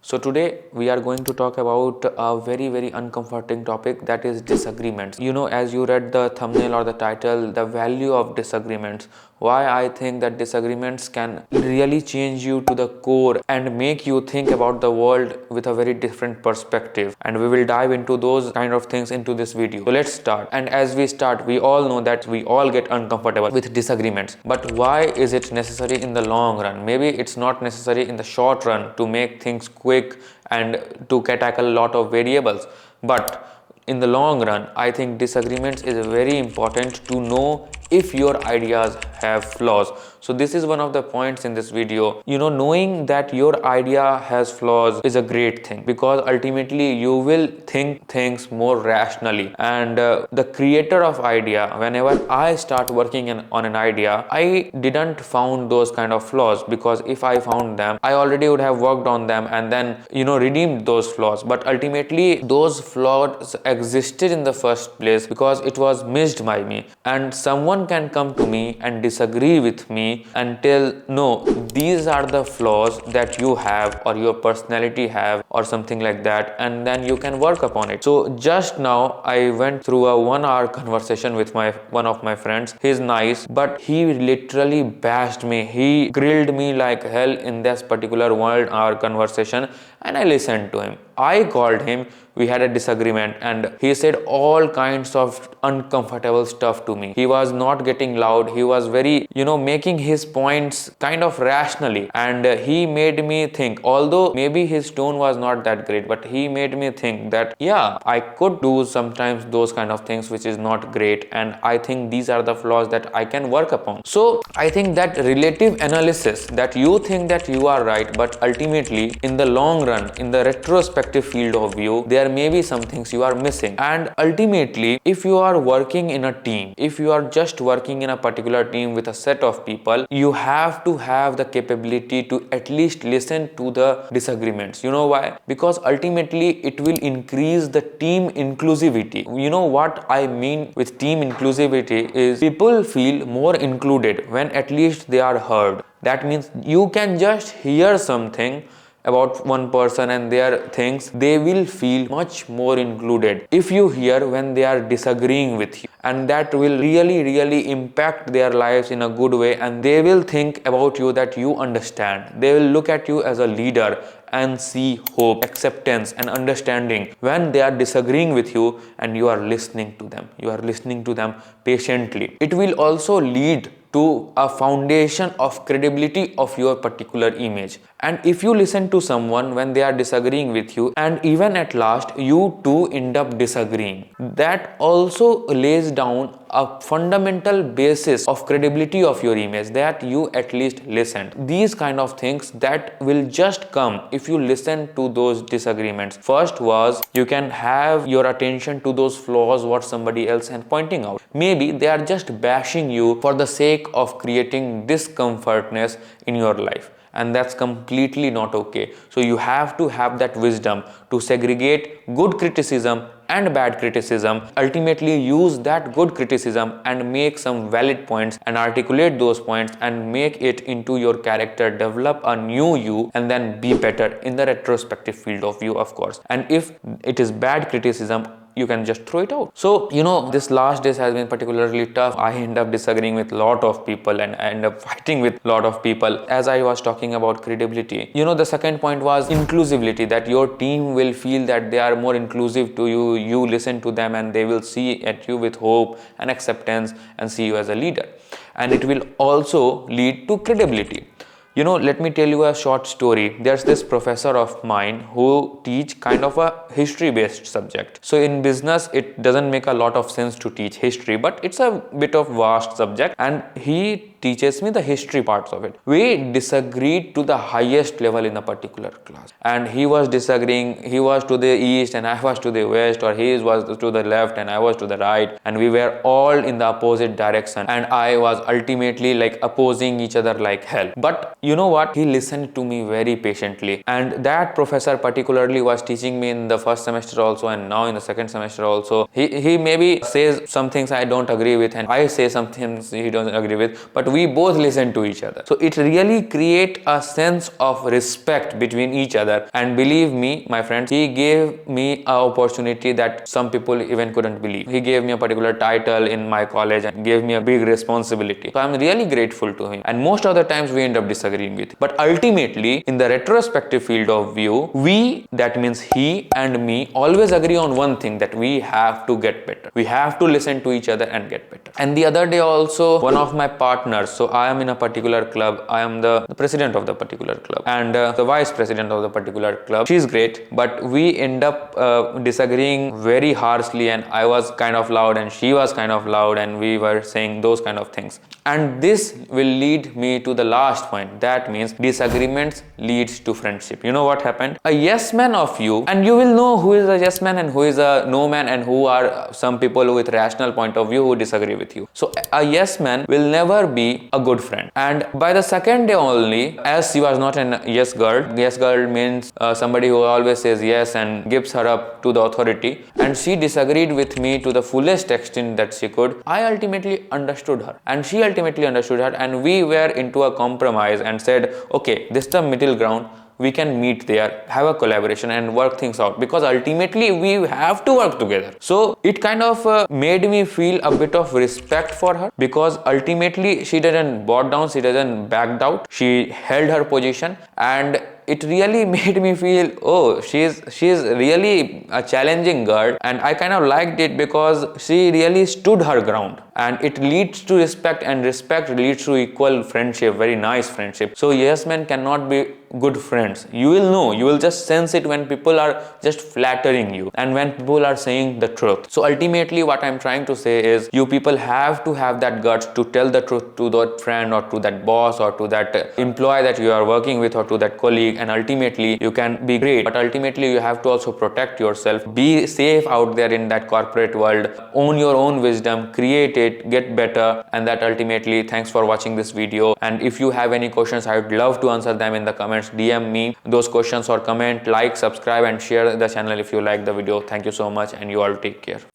So today we are going to talk about a very uncomforting topic, that is disagreements. As you read the thumbnail or the title, the value of disagreements. Why I think that disagreements can really change you to the core and make you think about the world with a very different perspective. And we will dive into those kind of things into this video. So let's start. And as we start, we all know that we all get uncomfortable with disagreements. But why is it necessary in the long run? Maybe it's not necessary in the short run to make things quick and to tackle a lot of variables. But in the long run, I think disagreements is very important to know if your ideas have flaws. So this is one of the points in this video. Knowing that your idea has flaws is a great thing, because ultimately you will think things more rationally. And the creator of idea, whenever I start working on an idea, I didn't found those kind of flaws, because if I found them, I already would have worked on them and then redeemed those flaws. But ultimately those flaws existed in the first place because it was missed by me, and someone can come to me and disagree with me and tell, no, these are the flaws that you have or your personality have or something like that, and then you can work upon it. So just now I went through a 1 hour conversation with one of my friends. He's nice, but he literally bashed me. He grilled me like hell in this particular 1 hour conversation, and I listened to him. I called him, we had a disagreement, and he said all kinds of uncomfortable stuff to me. He was not getting loud. He was very, making his points kind of rationally, and he made me think, although maybe his tone was not that great, but he made me think that, yeah, I could do sometimes those kind of things which is not great, and I think these are the flaws that I can work upon. So I think that relative analysis, that you think that you are right, but ultimately in the long run, in the retrospective field of view, there may be some things you are missing. And ultimately, if you are working in a team, if you are just working in a particular team with a set of people, you have to have the capability to at least listen to the disagreements. You know why? Because ultimately it will increase the team inclusivity. You know what I mean with team inclusivity is people feel more included when at least they are heard. That means you can just hear something about one person and their things, they will feel much more included if you hear when they are disagreeing with you, and that will really impact their lives in a good way, and they will think about you that you understand. They will look at you as a leader and see hope, acceptance and understanding when they are disagreeing with you and you are listening to them. You are listening to them patiently. It will also lead to a foundation of credibility of your particular image. And if you listen to someone when they are disagreeing with you, and even at last you too end up disagreeing, that also lays down a fundamental basis of credibility of your image, that you at least listened. These kind of things that will just come if you listen to those disagreements. First was, you can have your attention to those flaws what somebody else is pointing out. Maybe they are just bashing you for the sake of creating discomfortness in your life, and that's completely not okay. So you have to have that wisdom to segregate good criticism and bad criticism. Ultimately use that good criticism and make some valid points and articulate those points and make it into your character, develop a new you, and then be better in the retrospective field of view, of course. And if it is bad criticism, you can just throw it out. So this last days has been particularly tough. I end up disagreeing with a lot of people and I end up fighting with a lot of people. As I was talking about credibility, the second point was inclusivity, that your team will feel that they are more inclusive to you. You listen to them and they will see at you with hope and acceptance and see you as a leader. And it will also lead to credibility. Let me tell you a short story. There's this professor of mine who teach kind of a history based subject. So in business, it doesn't make a lot of sense to teach history, but it's a bit of vast subject, and he teaches me the history parts of it. We disagreed to the highest level in a particular class, and he was disagreeing. He was to the east and I was to the west, or he was to the left and I was to the right, and we were all in the opposite direction, and I was ultimately like opposing each other like hell. But you know what? He listened to me very patiently, and that professor particularly was teaching me in the first semester also, and now in the second semester also. He maybe says some things I don't agree with, and I say some things he doesn't agree with, but we both listen to each other. So it really create a sense of respect between each other. And believe me, my friends, he gave me an opportunity that some people even couldn't believe. He gave me a particular title in my college and gave me a big responsibility. So I'm really grateful to him. And most of the times we end up disagreeing with. But ultimately, in the retrospective field of view, we, that means he and me, always agree on one thing, that we have to get better. We have to listen to each other and get better. And the other day also, one of my partners, so I am in a particular club, I am the president of the particular club, and the vice president of the particular club. She's great, but we end up disagreeing very harshly, and I was kind of loud and she was kind of loud, and we were saying those kind of things. And this will lead me to the last point. That means disagreements leads to friendship. You know what happened? A yes man of you, and you will know who is a yes man and who is a no man, and who are some people with rational point of view who disagree with you. So a yes man will never be a good friend. And by the second day only, as she was not an yes girl means somebody who always says yes and gives her up to the authority, and she disagreed with me to the fullest extent that she could. I ultimately understood her, and she ultimately understood her, and we were into a compromise and said, okay, this is the middle ground. We can meet there, have a collaboration and work things out, because ultimately we have to work together. So it kind of made me feel a bit of respect for her, because ultimately she didn't bow down, she didn't back out, she held her position. And it really made me feel, oh, she's really a challenging girl, and I kind of liked it because she really stood her ground. And it leads to respect, and respect leads to equal friendship, very nice friendship. So yes men cannot be good friends. You will know, you will just sense it when people are just flattering you and when people are saying the truth. So ultimately what I'm trying to say is, you people have to have that guts to tell the truth to that friend or to that boss or to that employee that you are working with or to that colleague, and ultimately you can be great. But ultimately you have to also protect yourself, be safe out there in that corporate world, own your own wisdom, create it, get better. And that ultimately, thanks for watching this video. And if you have any questions, I would love to answer them in the comments. DM me those questions or comment, like, subscribe and share the channel if you like the video. Thank you so much, and you all take care.